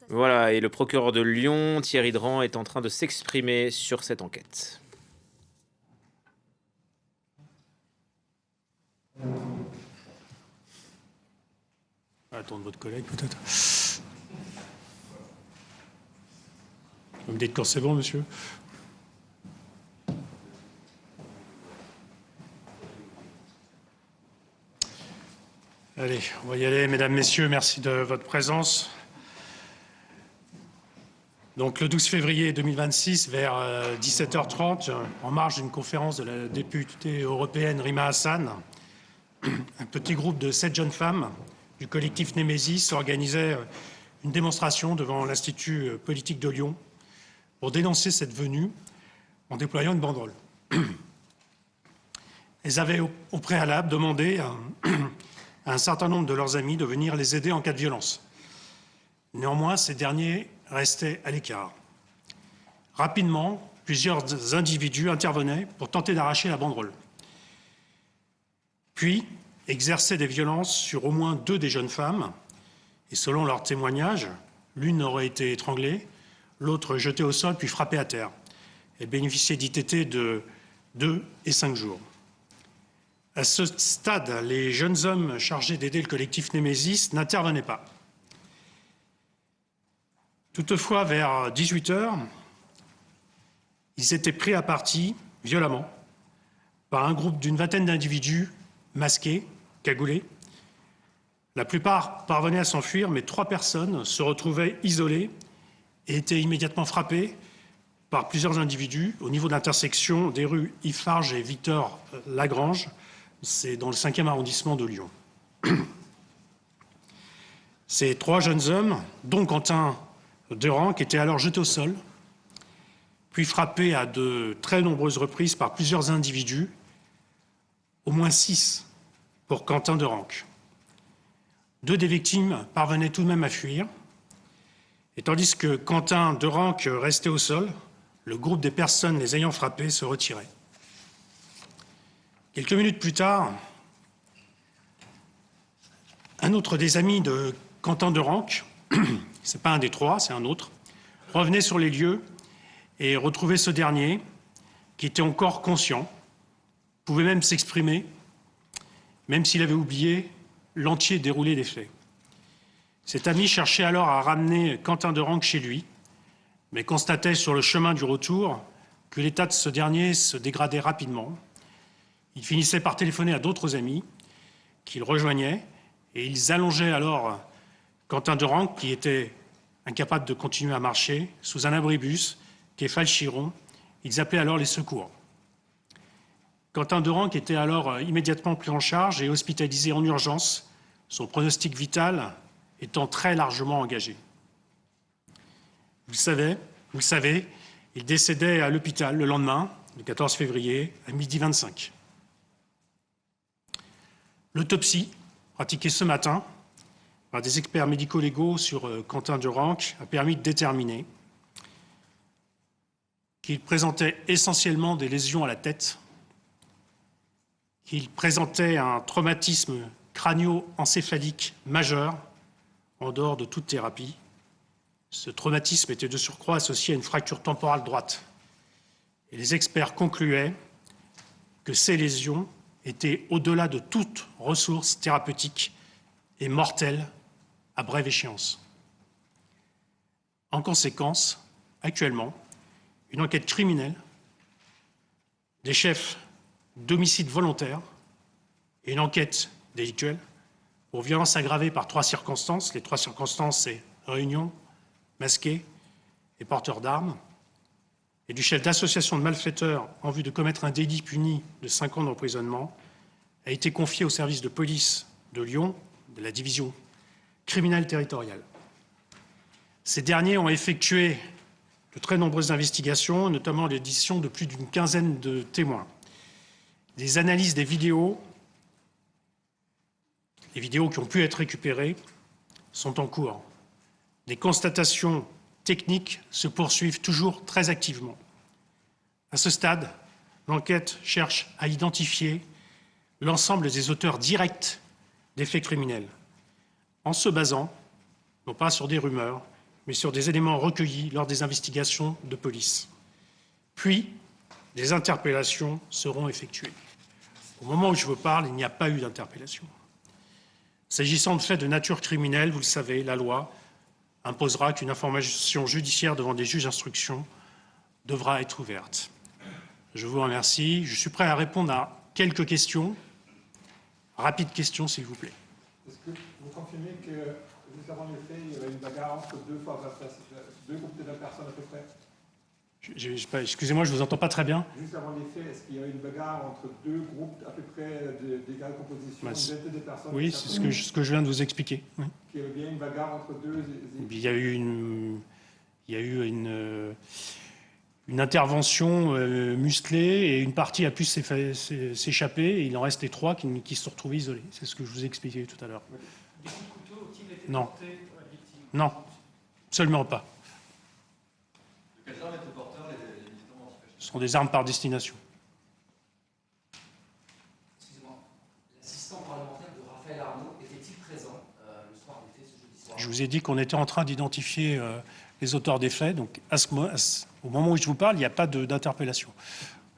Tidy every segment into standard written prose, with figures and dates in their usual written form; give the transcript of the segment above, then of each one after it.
Voilà, et le procureur de Lyon, Thierry Dran, est en train de s'exprimer sur cette enquête. Attendre votre collègue, peut-être. Vous me dites quand c'est bon, monsieur? Allez, on va y aller. Mesdames, Messieurs, merci de votre présence. Donc, le 12 février 2026, vers 17h30, en marge d'une conférence de la députée européenne Rima Hassan, un petit groupe de 7 jeunes femmes du collectif Némésis organisait une démonstration devant l'Institut politique de Lyon pour dénoncer cette venue en déployant une banderole. Elles avaient au préalable demandé à un certain nombre de leurs amis de venir les aider en cas de violence. Néanmoins, ces derniers restaient à l'écart. Rapidement, plusieurs individus intervenaient pour tenter d'arracher la banderole. Puis, exerçaient des violences sur au moins 2 des jeunes femmes, et selon leurs témoignages, l'une aurait été étranglée, l'autre jetée au sol puis frappée à terre. Elle bénéficiait d'ITT de 2 et 5 jours. À ce stade, les jeunes hommes chargés d'aider le collectif Némésis n'intervenaient pas. Toutefois, vers 18h, ils étaient pris à partie, violemment, par un groupe d'une vingtaine d'individus masqués, cagoulés. La plupart parvenaient à s'enfuir, mais 3 personnes se retrouvaient isolées et étaient immédiatement frappées par plusieurs individus au niveau de l'intersection des rues Yves-Farge et Victor Lagrange. C'est dans le 5e arrondissement de Lyon. Ces 3 jeunes hommes, dont Quentin Deranque, étaient alors jetés au sol, puis frappés à de très nombreuses reprises par plusieurs individus, au moins 6 pour Quentin Deranque. 2 des victimes parvenaient tout de même à fuir, et tandis que Quentin Deranque restait au sol, le groupe des personnes les ayant frappés se retirait. Quelques minutes plus tard, un autre des amis de Quentin Deranque, ce n'est pas un des 3, c'est un autre, revenait sur les lieux et retrouvait ce dernier, qui était encore conscient, pouvait même s'exprimer, même s'il avait oublié l'entier déroulé des faits. Cet ami cherchait alors à ramener Quentin Deranque chez lui, mais constatait sur le chemin du retour que l'état de ce dernier se dégradait rapidement. Il finissait par téléphoner à d'autres amis qu'il rejoignait et ils allongeaient alors Quentin Deranque, qui était incapable de continuer à marcher, sous un abribus, quai Falchiron. Ils appelaient alors les secours. Quentin Deranque était alors immédiatement pris en charge et hospitalisé en urgence, son pronostic vital étant très largement engagé. Vous le savez, il décédait à l'hôpital le lendemain, le 14 février, à 12h25. L'autopsie, pratiquée ce matin par des experts médico-légaux sur Quentin Deranque, a permis de déterminer qu'il présentait essentiellement des lésions à la tête, qu'il présentait un traumatisme crânio-encéphalique majeur en dehors de toute thérapie. Ce traumatisme était de surcroît associé à une fracture temporale droite. Et les experts concluaient que ces lésions étaient au-delà de toute ressource thérapeutique et mortelles à brève échéance. En conséquence, actuellement, une enquête criminelle, des chefs d'homicide volontaire et une enquête délictuelle pour violence aggravée par 3 circonstances. Les 3 circonstances, c'est réunion, masqué et porteur d'armes, et du chef d'association de malfaiteurs en vue de commettre un délit puni de 5 ans d'emprisonnement, a été confié au service de police de Lyon, de la division criminelle territoriale. Ces derniers ont effectué de très nombreuses investigations, notamment l'édition de plus d'une quinzaine de témoins. Des analyses des vidéos, les vidéos qui ont pu être récupérées, sont en cours. Des constatations techniques se poursuivent toujours très activement. À ce stade, l'enquête cherche à identifier l'ensemble des auteurs directs des faits criminels, en se basant, non pas sur des rumeurs, mais sur des éléments recueillis lors des investigations de police. Puis, des interpellations seront effectuées. Au moment où je vous parle, il n'y a pas eu d'interpellation. S'agissant de faits de nature criminelle, vous le savez, la loi imposera qu'une information judiciaire devant des juges d'instruction devra être ouverte. Je vous remercie. Je suis prêt à répondre à quelques questions. Rapides questions, s'il vous plaît. Est-ce que vous confirmez que, juste avant les faits, il y avait une bagarre entre deux groupes de personnes à peu près? Excusez-moi, je ne vous entends pas très bien. Juste avant les faits, est-ce qu'il y a eu une bagarre entre deux groupes à peu près d'égale composition, une vingtaine de personnes? Oui, c'est ce que je viens de vous expliquer. Oui. Il y avait bien une bagarre entre deux? Il y a eu une intervention musclée et une partie a pu s'échapper et il en reste les 3 qui se sont retrouvés isolés. C'est ce que je vous ai expliqué tout à l'heure. Des coups de couteau ont-ils été Non. portés à la victime? Non, absolument pas. De quelles armes étaient porteurs les militants antifascistes? Ce sont des armes par destination. Excusez-moi, l'assistant parlementaire de Raphaël Arnaud était-il présent le soir des faits, ce jeudi soir? Je vous ai dit qu'on était en train d'identifier les auteurs des faits. Donc, au moment où je vous parle, il n'y a pas d'interpellation.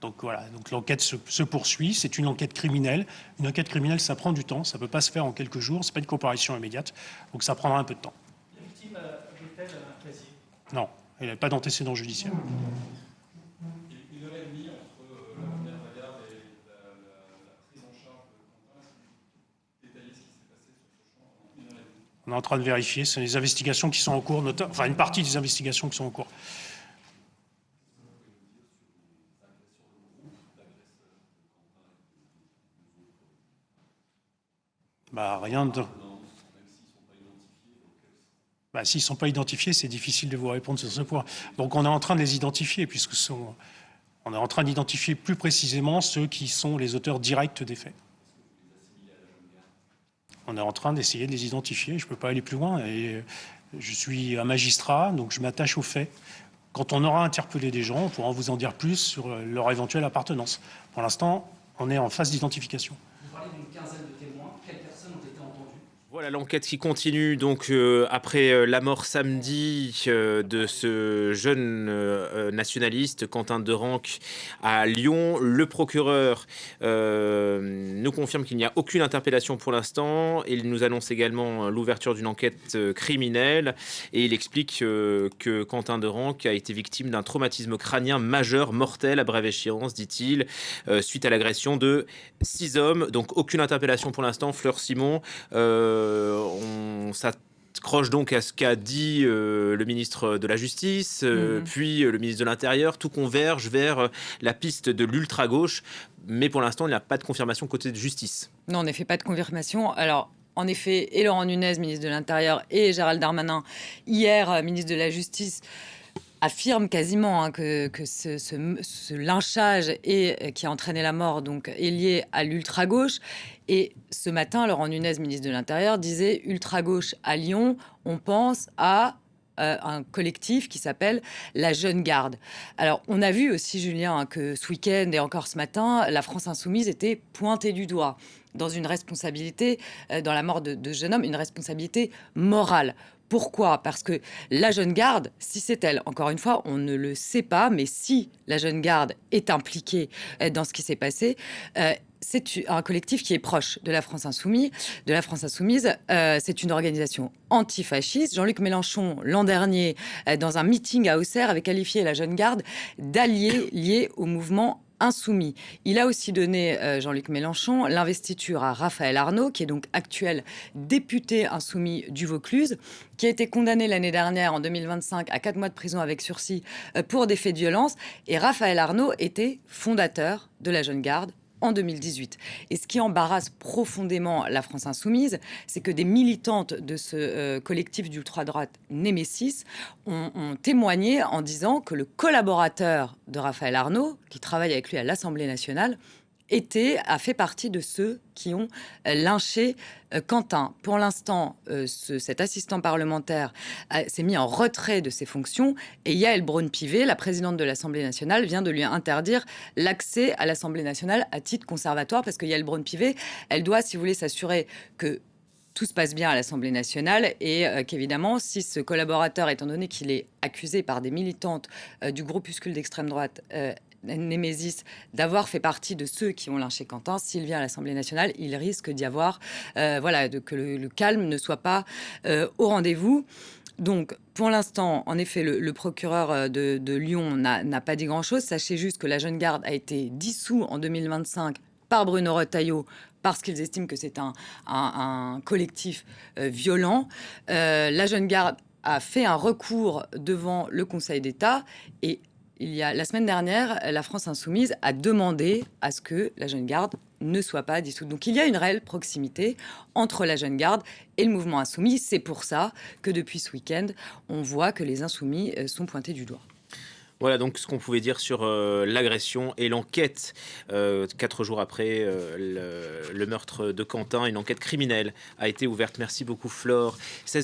Donc voilà, donc l'enquête se poursuit. C'est une enquête criminelle. Une enquête criminelle, ça prend du temps. Ça ne peut pas se faire en quelques jours. C'est pas une comparution immédiate. Donc ça prendra un peu de temps. La victime avait-elle un casier? Non, elle n'a pas d'antécédent judiciaire. Une heure et demie entre l'affaire Lagarde et la prise en charge de Quentin. Est-ce que vous détaillez ce qui s'est passé sur ce champ en une heure et demie? On est en train de vérifier. C'est les investigations qui sont en cours, enfin une partie des investigations qui sont en cours. Rien de... s'ils ne sont pas identifiés, c'est difficile de vous répondre sur ce point. Donc on est en train de les identifier, on est en train d'identifier plus précisément ceux qui sont les auteurs directs des faits. On est en train d'essayer de les identifier. Je ne peux pas aller plus loin. Et je suis un magistrat, donc je m'attache aux faits. Quand on aura interpellé des gens, on pourra vous en dire plus sur leur éventuelle appartenance. Pour l'instant, on est en phase d'identification. Vous parlez d'une quinzaine de témoins. Quelles personnes ont été entendues? Voilà l'enquête qui continue donc après la mort samedi de ce jeune nationaliste Quentin Derenque à Lyon. Le procureur nous confirme qu'il n'y a aucune interpellation pour l'instant. Il nous annonce également l'ouverture d'une enquête criminelle et il explique que Quentin Derenque a été victime d'un traumatisme crânien majeur, mortel à brève échéance, dit-il, suite à l'agression de 6 hommes. Donc aucune interpellation pour l'instant. Fleur Simon, on s'accroche donc à ce qu'a dit le ministre de la Justice, puis le ministre de l'Intérieur. Tout converge vers la piste de l'ultra-gauche, mais pour l'instant, il n'y a pas de confirmation côté de justice. Non, en effet, pas de confirmation. Alors, en effet, et Laurent Nunez, ministre de l'Intérieur, et Gérald Darmanin, hier, ministre de la Justice, affirme quasiment que ce lynchage qui a entraîné la mort donc, est lié à l'ultra-gauche. Et ce matin, Laurent Nunez, ministre de l'Intérieur, disait « ultra-gauche à Lyon, on pense à un collectif qui s'appelle la Jeune Garde ». Alors, on a vu aussi, Julien, que ce week-end et encore ce matin, la France Insoumise était pointée du doigt dans une responsabilité, dans la mort de jeunes hommes, une responsabilité morale. Pourquoi? Parce que la Jeune Garde, si c'est elle, encore une fois, on ne le sait pas, mais si la Jeune Garde est impliquée dans ce qui s'est passé, c'est un collectif qui est proche de la France Insoumise. C'est une organisation antifasciste. Jean-Luc Mélenchon, l'an dernier, dans un meeting à Auxerre, avait qualifié la Jeune Garde d'allié lié au mouvement insoumis. Il a aussi donné, Jean-Luc Mélenchon, l'investiture à Raphaël Arnaud, qui est donc actuel député insoumis du Vaucluse, qui a été condamné l'année dernière, en 2025, à 4 mois de prison avec sursis pour des faits de violence. Et Raphaël Arnaud était fondateur de la Jeune Garde en 2018. Et ce qui embarrasse profondément la France Insoumise, c'est que des militantes de ce collectif d'ultra-droite Némésis ont témoigné en disant que le collaborateur de Raphaël Arnaud, qui travaille avec lui à l'Assemblée nationale, a fait partie de ceux qui ont lynché Quentin. Pour l'instant, cet assistant parlementaire s'est mis en retrait de ses fonctions et Yaël Braun-Pivet, la présidente de l'Assemblée nationale, vient de lui interdire l'accès à l'Assemblée nationale à titre conservatoire parce que Yaël Braun-Pivet, elle doit, si vous voulez, s'assurer que tout se passe bien à l'Assemblée nationale et qu'évidemment, si ce collaborateur, étant donné qu'il est accusé par des militantes du groupuscule d'extrême droite Némésis, d'avoir fait partie de ceux qui ont lynché Quentin, s'il vient à l'Assemblée nationale, il risque d'y avoir, que le calme ne soit pas au rendez-vous. Donc, pour l'instant, en effet, le procureur de Lyon n'a pas dit grand-chose. Sachez juste que la Jeune Garde a été dissous en 2025 par Bruno Retailleau parce qu'ils estiment que c'est un collectif violent. La Jeune Garde a fait un recours devant le Conseil d'État et la semaine dernière, la France Insoumise a demandé à ce que la Jeune Garde ne soit pas dissoute. Donc il y a une réelle proximité entre la Jeune Garde et le mouvement insoumis. C'est pour ça que depuis ce week-end, on voit que les insoumis sont pointés du doigt. Voilà donc ce qu'on pouvait dire sur l'agression et l'enquête 4 jours après le meurtre de Quentin. Une enquête criminelle a été ouverte. Merci beaucoup Flore.